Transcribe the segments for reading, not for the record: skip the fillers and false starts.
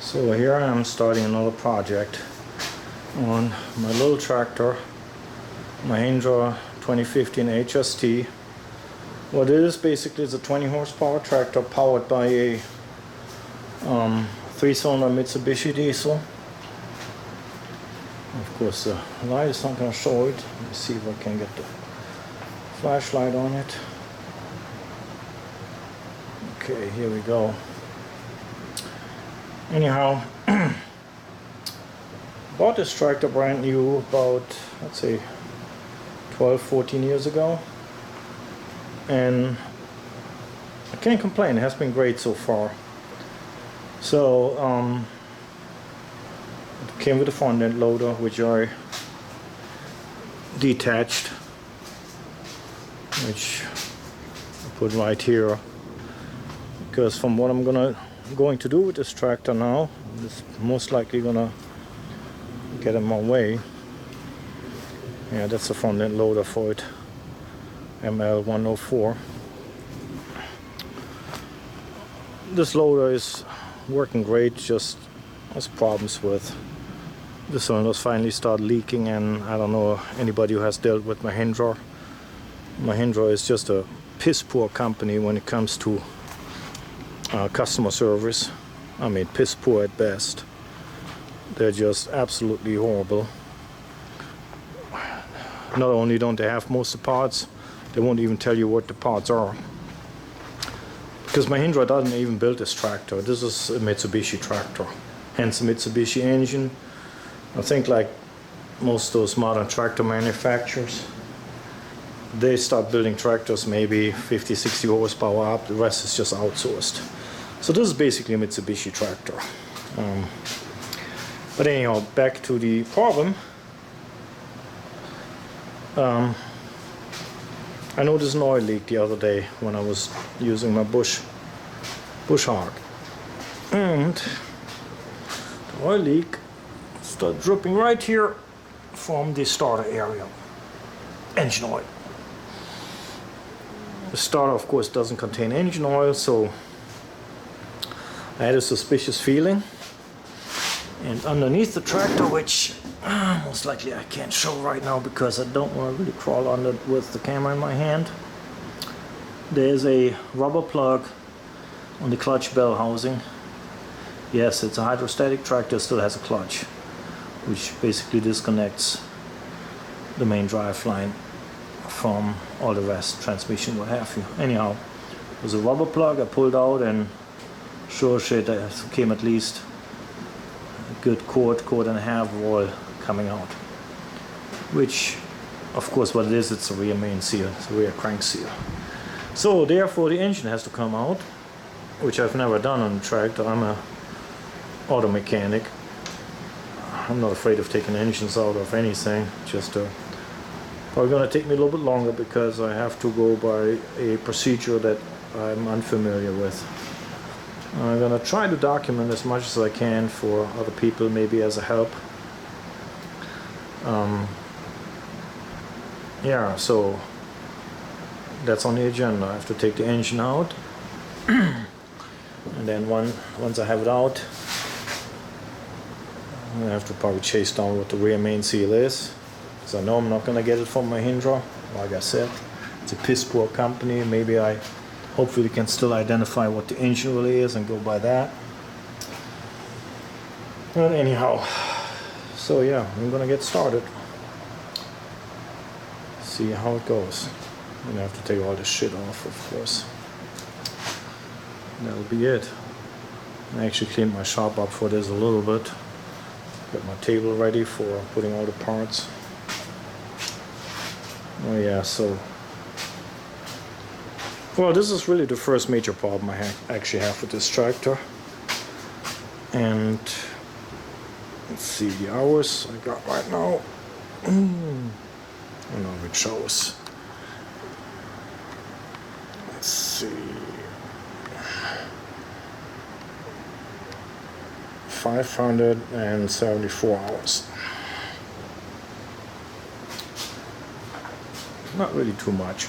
So here I am starting another project on my little tractor, Mahindra 2015 HST. What it is basically is a 20 horsepower tractor powered by a 3-cylinder Mitsubishi diesel. Of course the light is not going to show it. Let me see if I can get the flashlight on it. Okay, here we go. Anyhow, bought this tractor brand new about, let's say, 12-14 years ago, and I can't complain. It has been great so far. So it came with a front end loader, which I detached, which I put right here, because from what I'm going to do with this tractor now, it's most likely gonna get in my way. Yeah, that's the front end loader for it, ML104. This loader is working great, just has problems with the cylinders finally start leaking, and I don't know anybody who has dealt with Mahindra. Mahindra is just a piss poor company when it comes to customer service. I mean, piss poor at best. They're just absolutely horrible. Not only don't they have most of the parts, they won't even tell you what the parts are. Because Mahindra doesn't even build this tractor. This is a Mitsubishi tractor, hence a Mitsubishi engine. I think like most of those modern tractor manufacturers, they start building tractors maybe 50-60 horsepower up, the rest is just outsourced. So this is basically a Mitsubishi tractor. But anyhow, back to the problem. I noticed an oil leak the other day when I was using my bush hog, and the oil leak started dripping right here from the starter area. Engine oil. The starter, of course, doesn't contain engine oil, so I had a suspicious feeling. And underneath the tractor, which most likely I can't show right now because I don't want to really crawl under with the camera in my hand, there's a rubber plug on the clutch bell housing. Yes, it's a hydrostatic tractor, still has a clutch, which basically disconnects the main drive line from all the rest, transmission, what have you. Anyhow, there's a rubber plug I pulled out, and sure shit, there came at least a good quart and a half of oil coming out. Which, of course, what it is, it's a rear main seal, it's a rear crank seal. So therefore the engine has to come out, which I've never done on a tractor. I'm a auto mechanic. I'm not afraid of taking engines out of anything, just probably gonna take me a little bit longer because I have to go by a procedure that I'm unfamiliar with. I'm gonna try to document as much as I can for other people, maybe as a help. Yeah, so that's on the agenda. I have to take the engine out, and then once I have it out, I have to probably chase down what the rear main seal is, because I know I'm not gonna get it from Mahindra. Like I said, it's a piss poor company. Maybe I hopefully can still identify what the engine really is and go by that. But anyhow, so yeah, I'm gonna get started. See how it goes. I'm gonna have to take all this shit off, of course. That'll be it. I actually cleaned my shop up for this a little bit. Got my table ready for putting all the parts. Oh yeah, so well, this is really the first major problem I actually have with this tractor. And let's see the hours I got right now. I don't know if it shows. Let's see. 574 hours. Not really too much.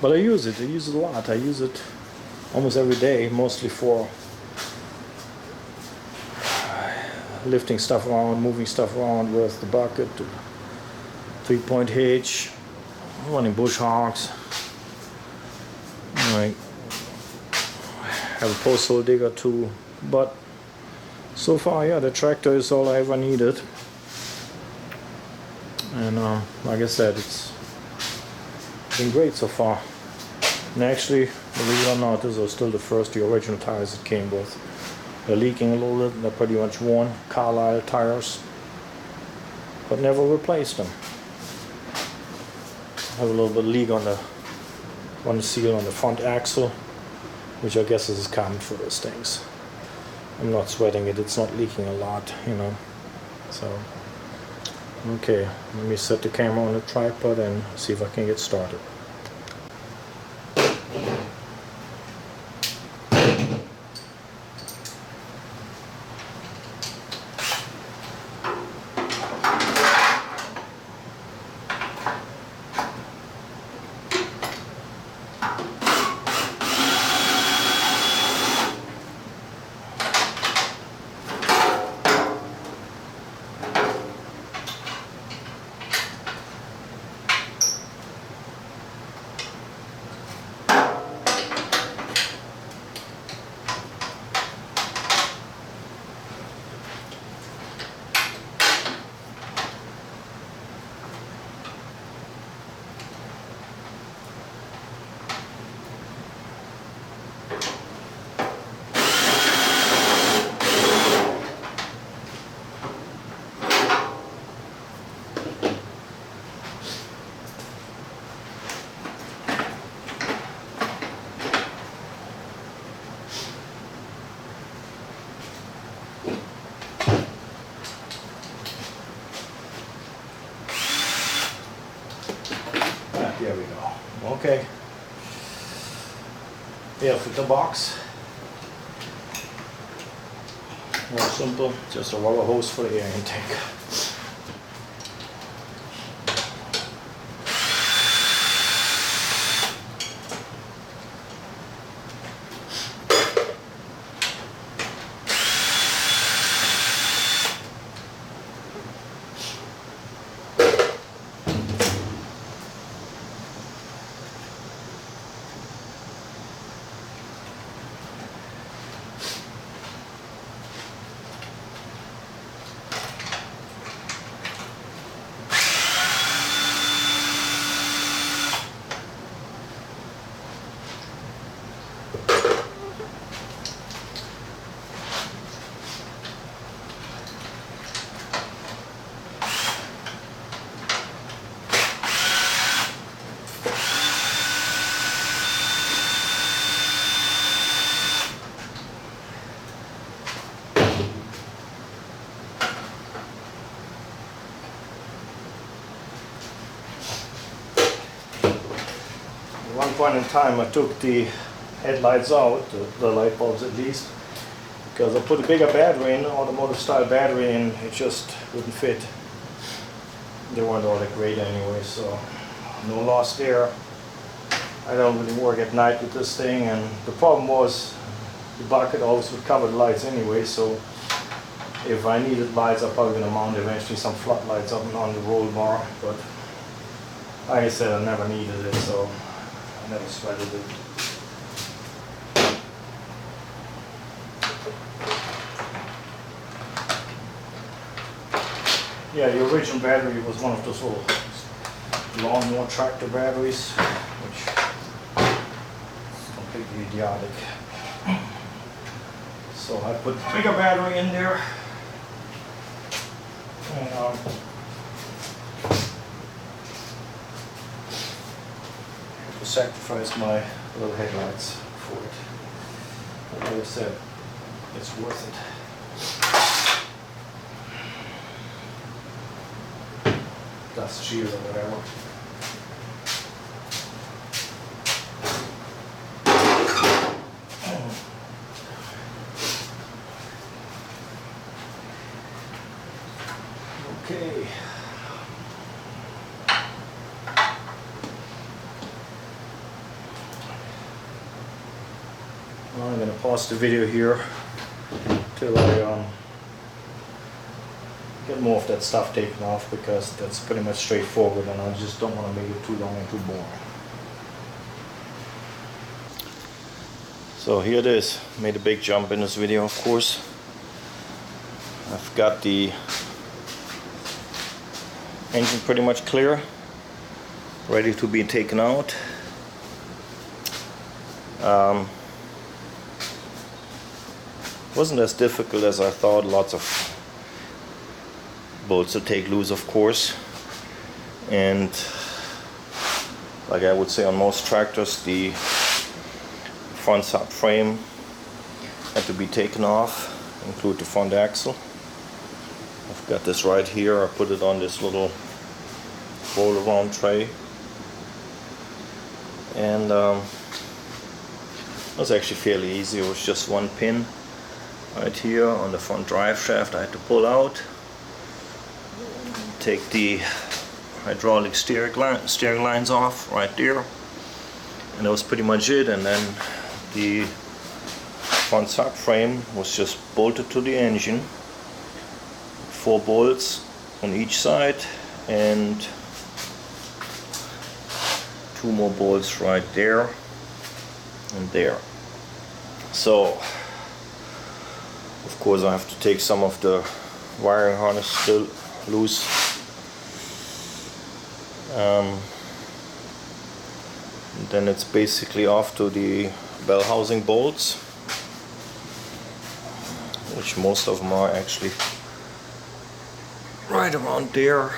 But I use it a lot. I use it almost every day, mostly for lifting stuff around, moving stuff around with the bucket, 3-point hitch, running bush hogs. Alright, have a post hole digger too, but so far, yeah, the tractor is all I ever needed. And like I said, it's been great so far. And actually, believe it or not, these are still the original tires it came with. They're leaking a little bit, they're pretty much worn, Carlisle tires, but never replaced them. Have a little bit of leak on the seal on the front axle, which I guess is common for those things. I'm not sweating it, it's not leaking a lot, you know. So, okay, let me set the camera on the tripod and see if I can get started. There we go. Okay. Yeah, for the box. More simple, just a rubber hose for the air intake. At one point in time I took the headlights out, the light bulbs at least, because I put a bigger battery in, automotive style battery, and it just wouldn't fit. They weren't all that great anyway, so no loss there. I don't really work at night with this thing, and the problem was the bucket always would cover the lights anyway, so if I needed lights I'm probably going to mount eventually some floodlights up on the roll bar, but like I said, I never needed it, so I never sweated it. Yeah, the original battery was one of those little lawnmower tractor batteries, which is completely idiotic. So I put a bigger battery in there, and sacrifice my little headlights for it. But like I said, it's worth it. Dust shield or whatever. Okay. Well, I'm going to pause the video here till I get more of that stuff taken off, because that's pretty much straightforward and I just don't want to make it too long and too boring. So here it is. Made a big jump in this video, of course. I've got the engine pretty much clear, ready to be taken out. Wasn't as difficult as I thought. Lots of bolts to take loose, of course, and like I would say on most tractors, the front subframe had to be taken off, include the front axle. I've got this right here. I put it on this little roll around tray, and it was actually fairly easy. It was just one pin right here on the front drive shaft I had to pull out, take the hydraulic steering lines off right there, and that was pretty much it. And then the front subframe was just bolted to the engine, 4 bolts on each side and 2 more bolts right there and there. So of course I have to take some of the wiring harness still loose. Then it's basically off to the bell housing bolts, which most of them are actually right around there.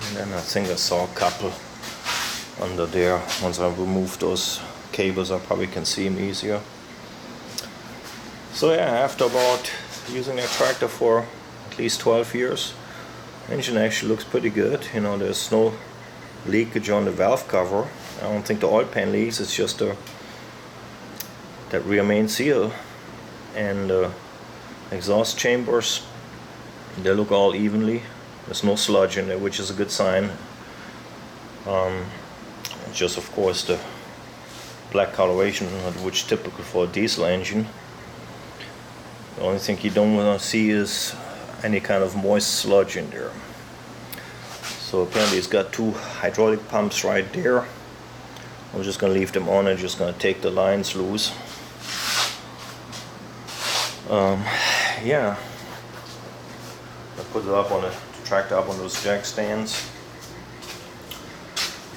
And then I think I saw a couple under there. Once I remove those cables I probably can see them easier. So yeah, after about using that tractor for at least 12 years, the engine actually looks pretty good. You know, there's no leakage on the valve cover. I don't think the oil pan leaks. It's just that rear main seal, and exhaust chambers, they look all evenly. There's no sludge in there, which is a good sign. Just of course the black coloration, which is typical for a diesel engine. The only thing you don't want to see is any kind of moist sludge in there. So apparently it's got 2 hydraulic pumps right there. I'm just going to leave them on and just going to take the lines loose. Yeah, I put it up on the tractor, up on those jack stands.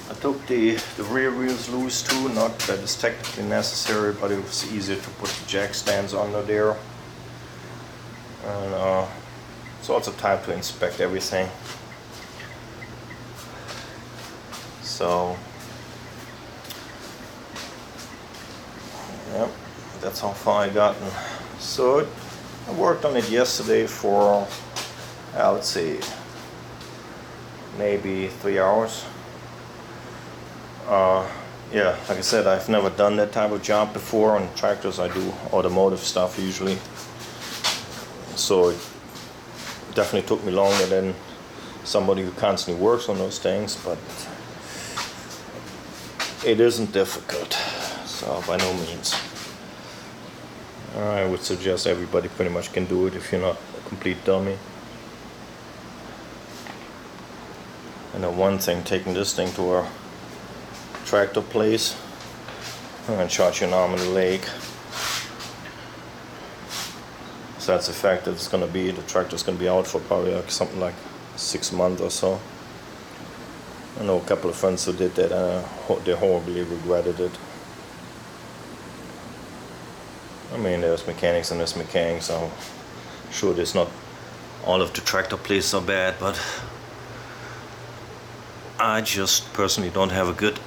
I took the rear wheels loose too. Not that it's technically necessary, but it was easier to put the jack stands under there. And it's also time to inspect everything. So yeah, that's how far I gotten. So I worked on it yesterday for, I would say, maybe 3 hours. Yeah, like I said, I've never done that type of job before. On tractors I do automotive stuff usually, so it definitely took me longer than somebody who constantly works on those things, but it isn't difficult, so by no means. I would suggest everybody pretty much can do it if you're not a complete dummy. And then one thing, taking this thing to a tractor place, I'm going to charge you an arm and a leg. So that's the fact that it's going to be, the tractor's going to be out for probably like something like 6 months or so. I know a couple of friends who did that and they horribly regretted it. I mean, there's mechanics and there's mechanics. I'm sure there's not all of the tractor places are bad, but I just personally don't have a good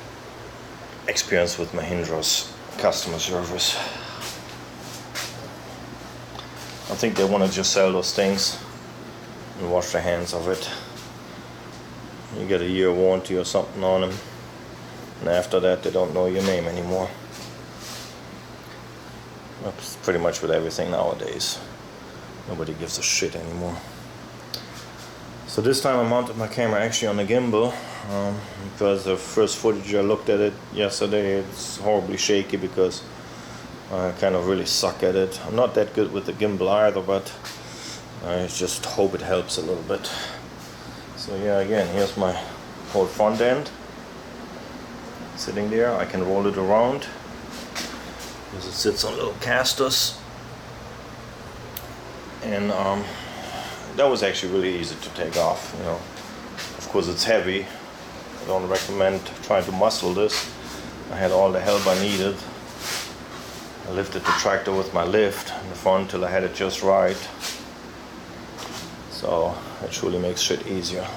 experience with Mahindra's customer service. I think they want to just sell those things and wash their hands of it. You get a year warranty or something on them, and after that they don't know your name anymore. That's pretty much with everything nowadays. Nobody gives a shit anymore. So this time I mounted my camera actually on the gimbal, because the first footage I looked at it yesterday, it's horribly shaky because I kind of really suck at it. I'm not that good with the gimbal either, but I just hope it helps a little bit. So yeah, again, here's my whole front end sitting there. I can roll it around because it sits on little casters, and that was actually really easy to take off. You know, of course it's heavy. I don't recommend trying to muscle this. I had all the help I needed. I lifted the tractor with my lift in the front till I had it just right. So it truly makes shit easier.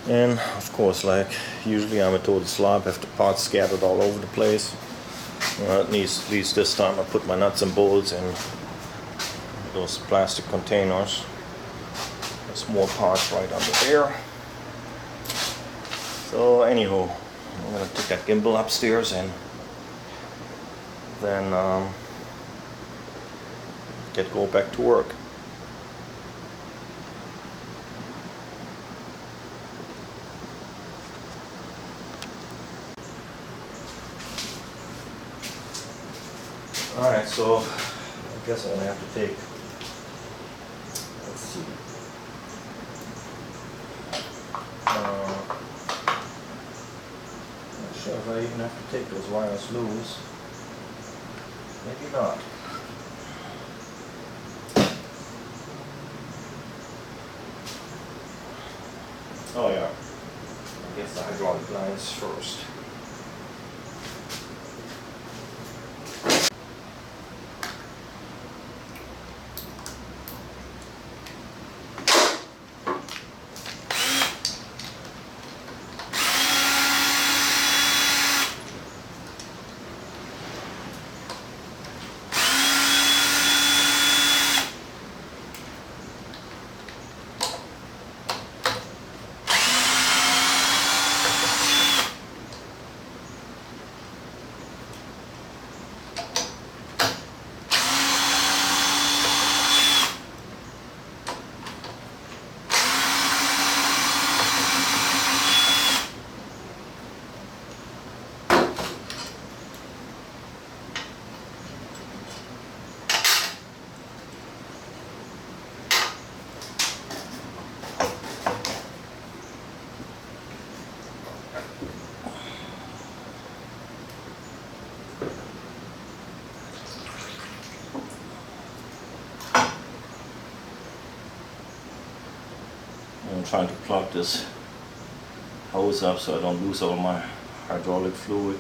And of course, like usually I'm a total slob, have the parts scattered all over the place. At least this time I put my nuts and bolts in those plastic containers. There's more parts right under there. So anywho, I'm gonna take that gimbal upstairs and then go back to work. Alright, so I guess I'm gonna have to take, let's see, not sure if I even have to take those wires loose. Maybe not. Oh yeah, I guess the hydraulic lines first. I'm trying to plug this hose up so I don't lose all my hydraulic fluid.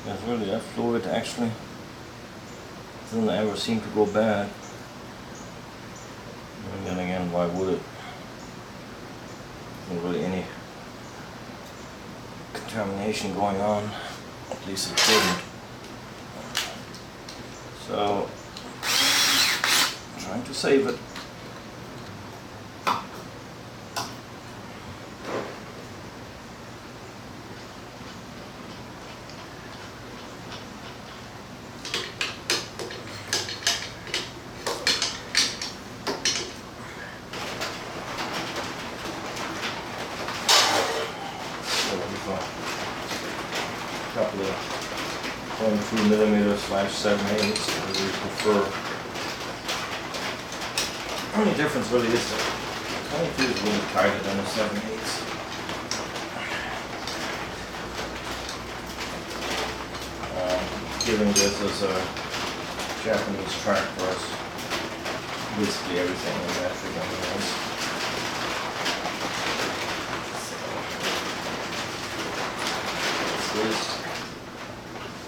Because really that fluid actually doesn't ever seem to go bad. And then again, why would it? Not really any contamination going on, at least it didn't. So trying to save it. A couple of 22mm/7/8, as we prefer. The only difference really is that 22 is really tighter than a 7/8. Given this as a Japanese track press, basically everything in metric anyways.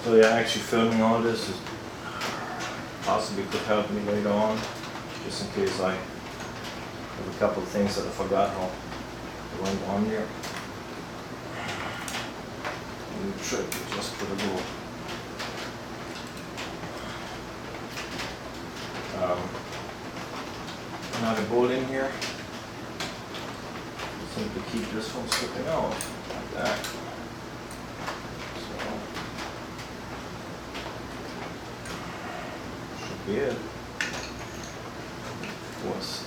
So yeah, actually filming all this is possibly could help me later on, just in case I have a couple of things that I forgot how went on there. And the trick is just put a little another bolt in here, simply keep this from slipping out like that. Be it. Of course,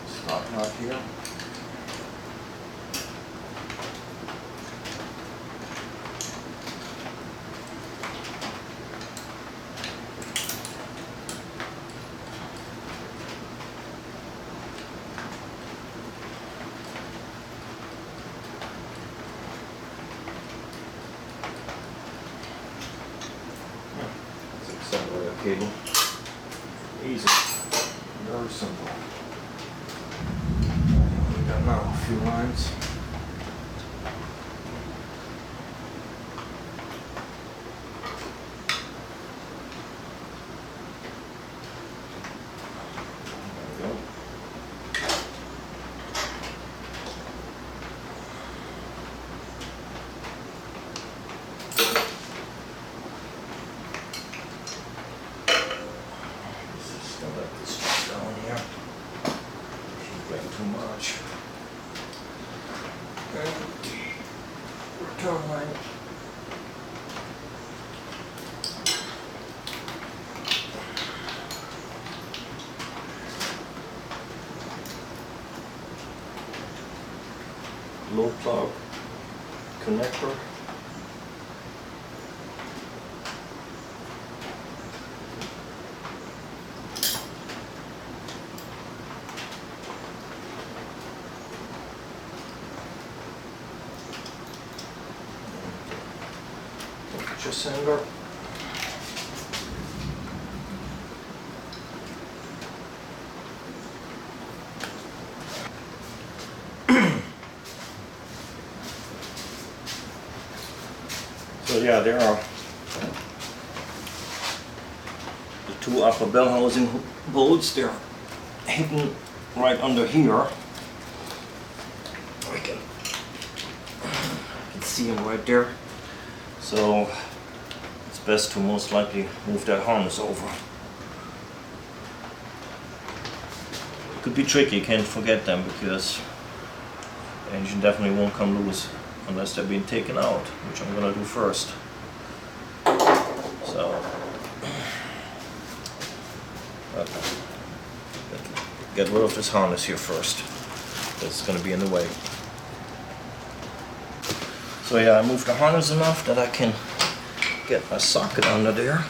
stop knot here. that wire cable. Easy. Very simple. We got now a few lines. Return line. Low plug connector. Sender. So yeah, there are the two upper bell housing bolts. They're hidden right under here. I can see them right there. So it's best to most likely move that harness over. It could be tricky, can't forget them, because the engine definitely won't come loose unless they're being taken out, which I'm gonna do first. So get rid of this harness here first. That's gonna be in the way. So yeah, I moved the harness enough that I can get my socket under there.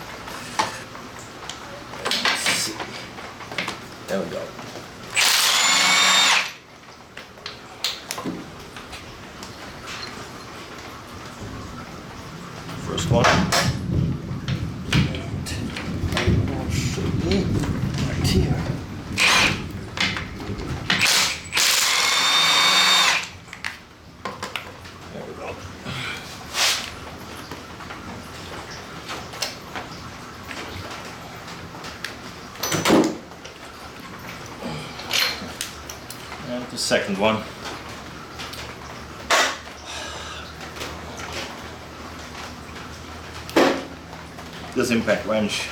Let's see. There we go. First one. And that should be right here. There we go. And the second one. This impact wrench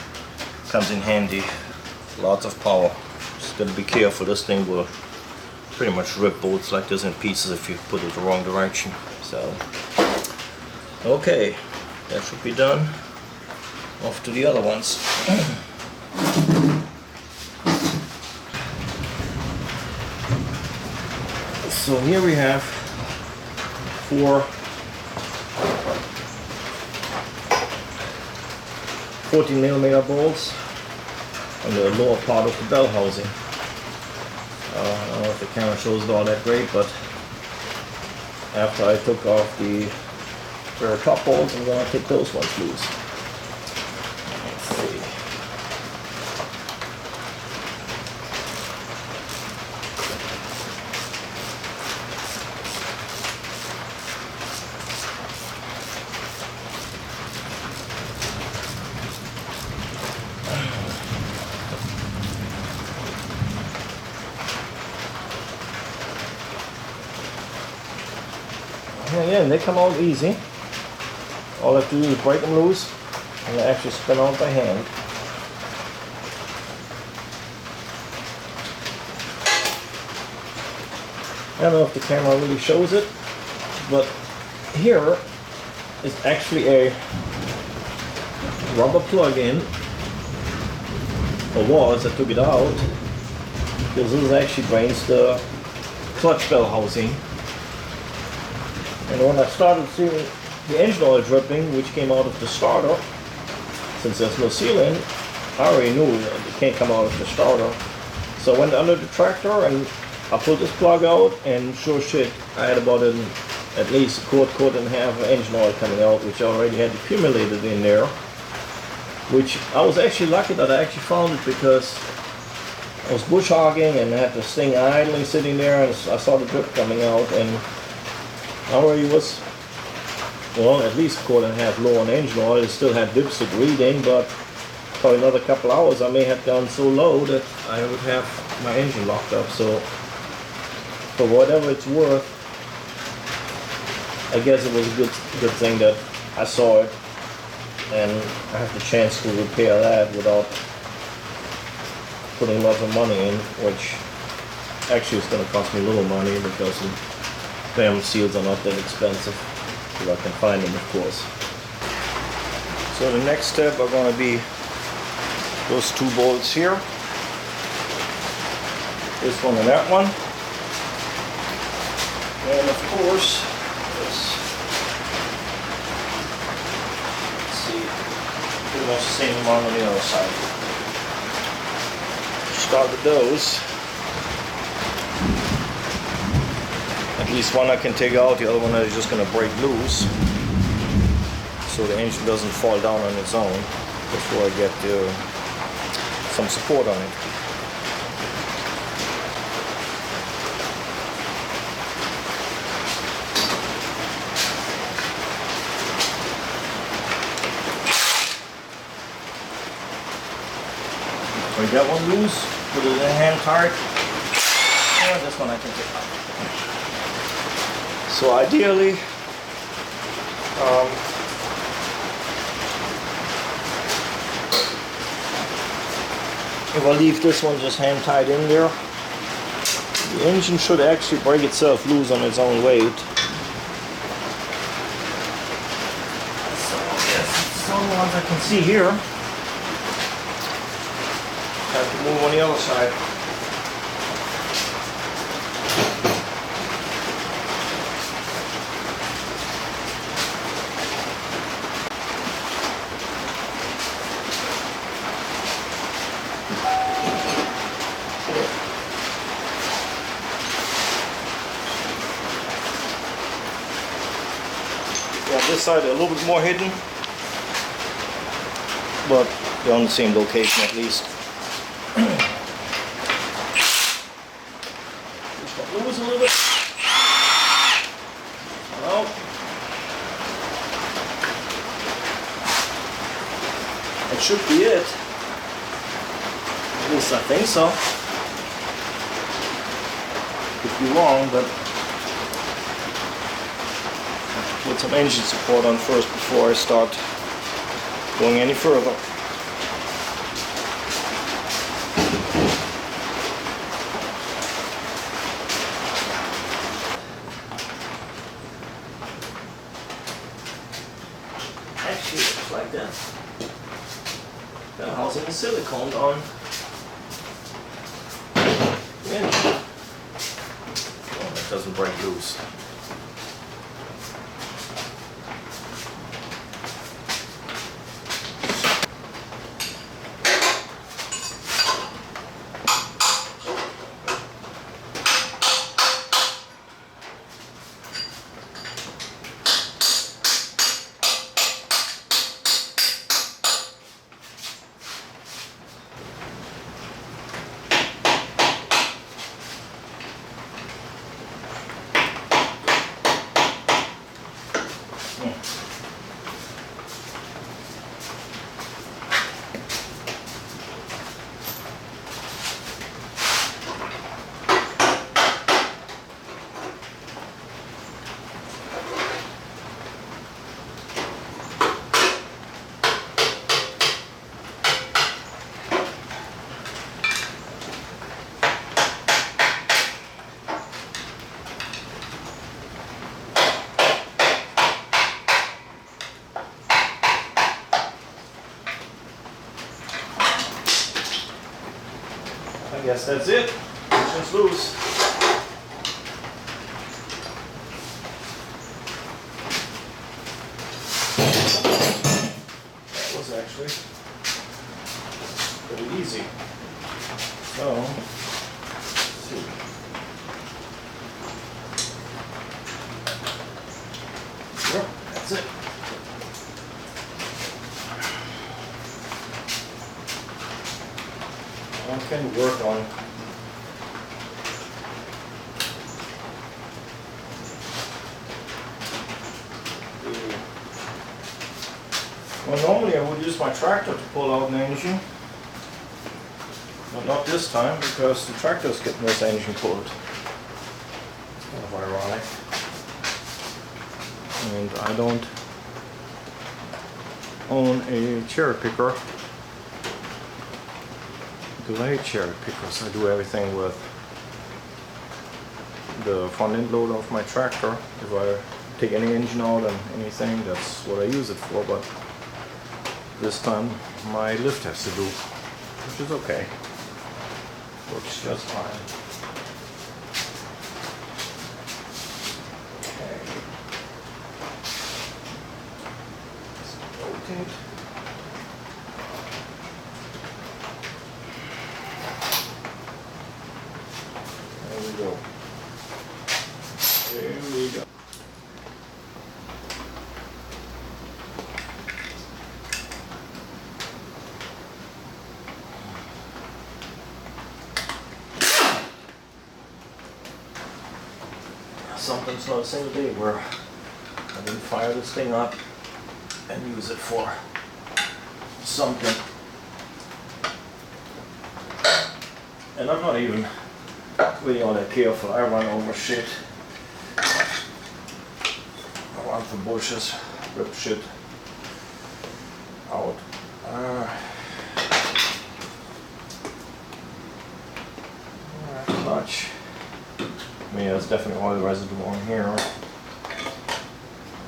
comes in handy. Lots of power. Just gotta be careful. This thing will pretty much rip bolts like this in pieces if you put it the wrong direction. So, okay, that should be done. Off to the other ones. So here we have 4 14mm bolts on the lower part of the bell housing. I don't know if the camera shows it all that great, but after I took off the pair of top bolts, I'm going to take those ones loose. Let's see. And again, they come out easy. All I have to do is break them loose and they actually spin out by hand. I don't know if the camera really shows it, but here is actually a rubber plug-in, or was, I took it out, because this actually drains the clutch bell housing. And when I started seeing the engine oil dripping, which came out of the starter, since there's no sealant, I already knew it can't come out of the starter. So I went under the tractor and I pulled this plug out, and sure shit, I had about at least a quart and a half of engine oil coming out, which I already had accumulated in there. which I was actually lucky that I actually found it, because I was bush hogging and had this thing idling sitting there, and I saw the drip coming out, and I already was, well, at least a quart and a half low on engine oil. It still had dipstick reading, but for another couple hours I may have gone so low that I would have my engine locked up. So for whatever it's worth, I guess it was a good thing that I saw it, and I have the chance to repair that without putting lots of money in, which actually is going to cost me a little money because the damn seals are not that expensive, if I can find them, of course. So the next step are going to be those two bolts here, this one and that one, and of course this, let's see, pretty much the same amount on the other side. Start with those. At least one I can take out, the other one is just going to break loose, so the engine doesn't fall down on its own before I get some support on it. Break that one loose, put it in hand tight. Yeah, this one I can take out. So ideally, if I leave this one just hand tied in there, the engine should actually break itself loose on its own weight. So yes, some of the ones I can see here. Have to move on the other side. This side a little bit more hidden, but they're on the same location at least. Just got loose a little bit. Well, that should be it. At least I think so. Could be wrong, but put some engine support on first before I start going any further. Actually, it looks like that. Got housing is silicone on the engine. Oh, that doesn't break loose. I guess that's it. Engine's loose. That was actually pretty easy. So, let's see. Yep, that's it. can work on. Well, normally I would use my tractor to pull out an engine, but not this time because the tractor is getting this engine pulled. It's kind of ironic. And I don't own a cherry picker because I hate cherry pickers. I do everything with the front end loader of my tractor. If I take any engine out and anything, that's what I use it for, but this time my lift has to do, which is okay. Works just fine. Okay. Let's rotate. There we go. There we go. Something's not a single day where I didn't fire this thing up and use it for something. And I'm not even really all that careful. I run over shit. I run for bushes, rip shit out. Clutch. I mean, there's definitely oil residue on here, which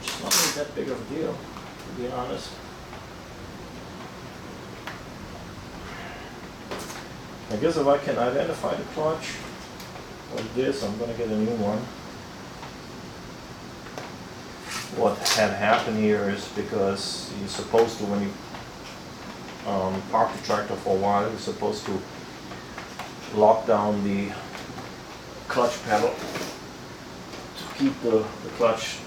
is not really that big of a deal, to be honest. I guess if I can identify the clutch like this, I'm going to get a new one. What had happened here is because you're supposed to, when you park the tractor for a while, you're supposed to lock down the clutch pedal to keep the clutch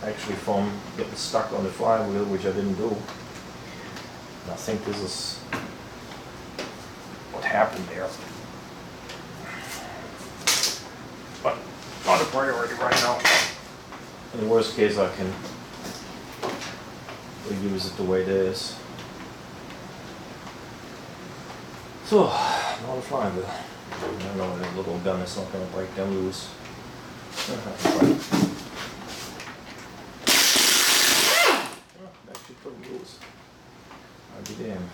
actually from getting stuck on the flywheel, which I didn't do. And I think this is what happened there. But not a priority right now. In the worst case, I can reuse it the way it is. So, not a flywheel. I know the little gun is not going to break them loose. Actually pretty loose. I'll be damned.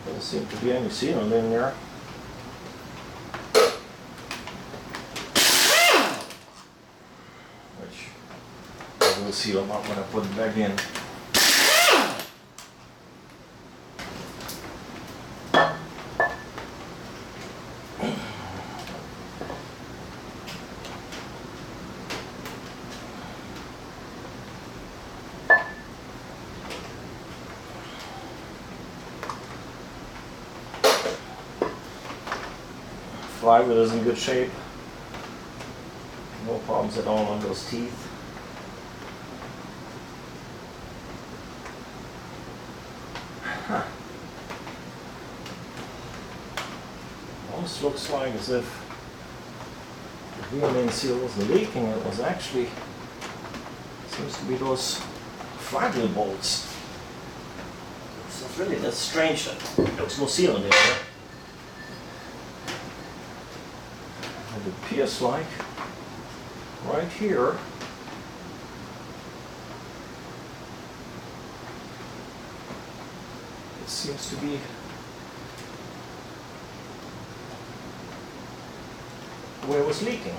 Doesn't seem to be any sealant in there. We'll seal them up when I put it back in. Flywheel is in good shape. No problems at all on those teeth. Almost looks like as if the wheel main seal wasn't leaking. It was actually, seems to be those flywheel bolts. So it's really that's strange that there was no seal in there. And it appears like right here it seems to be where it was leaking.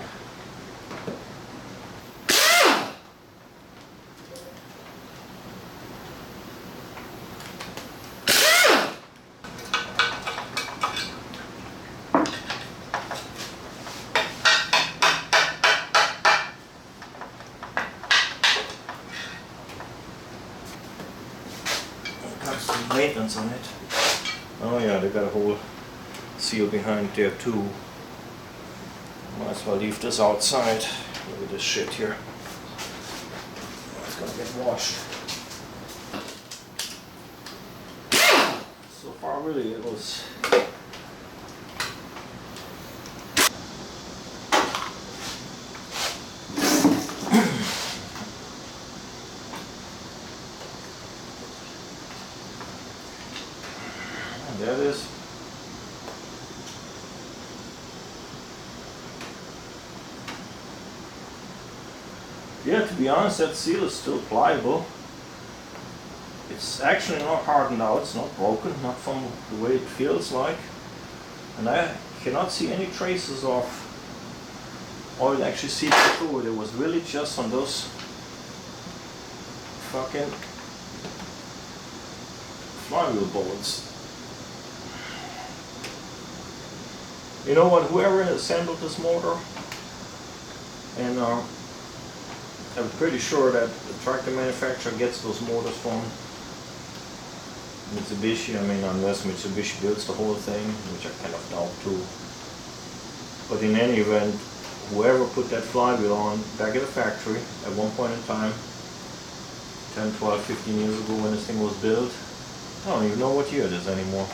Got some maintenance on it. Oh yeah, they got a whole seal behind there too. Might as well leave this outside. Look at this shit here. It's gonna get washed. So far, really, it was. And there it is. Yeah, to be honest, that seal is still pliable. It's actually not hardened out, it's not broken, not from the way it feels like. And I cannot see any traces of oil actually seeping through it. It was really just on those fucking flywheel bolts. You know what, whoever assembled this motor, and I'm pretty sure that the tractor manufacturer gets those motors from Mitsubishi. I mean, unless Mitsubishi builds the whole thing, which I kind of doubt too. But in any event, whoever put that flywheel on back at the factory at one point in time, 10, 12, 15 years ago when this thing was built, I don't even know what year it is anymore.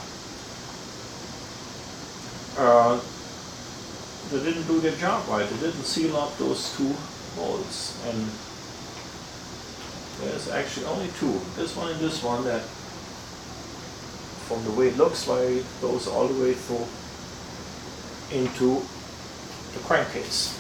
They didn't do their job right. They didn't seal up those two bolts, and there's actually only two, this one and this one, that from the way it looks like goes all the way through into the crankcase.